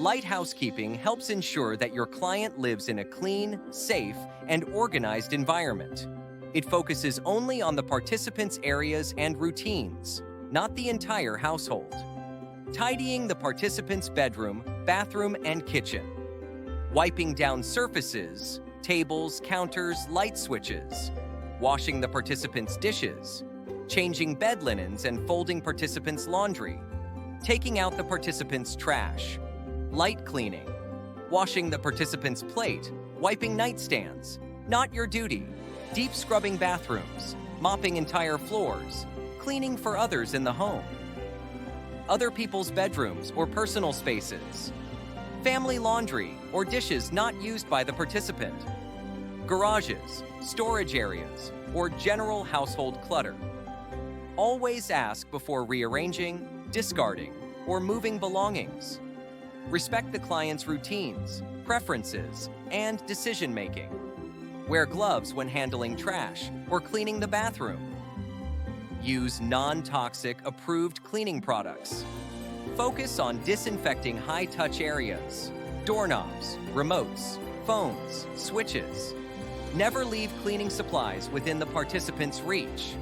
Light housekeeping helps ensure that your client lives in a clean, safe, and organized environment. It focuses only on the participants' areas and routines, not the entire household. Tidying the participants' bedroom, bathroom, and kitchen. Wiping down surfaces, tables, counters, light switches. Washing the participants' dishes. Changing bed linens and folding participants' laundry. Taking out the participants' trash. Light cleaning. Washing the participants' plate. Wiping nightstands. Not your duty. Deep scrubbing bathrooms. Mopping entire floors. Cleaning for others in the home. Other people's bedrooms or personal spaces. Family laundry or dishes not used by the participant. Garages, storage areas, or general household clutter. Always ask before rearranging, discarding, or moving belongings. Respect the client's routines, preferences, and decision-making. Wear gloves when handling trash or cleaning the bathroom. Use non-toxic approved cleaning products. Focus on disinfecting high-touch areas, doorknobs, remotes, phones, switches. Never leave cleaning supplies within the participant's reach.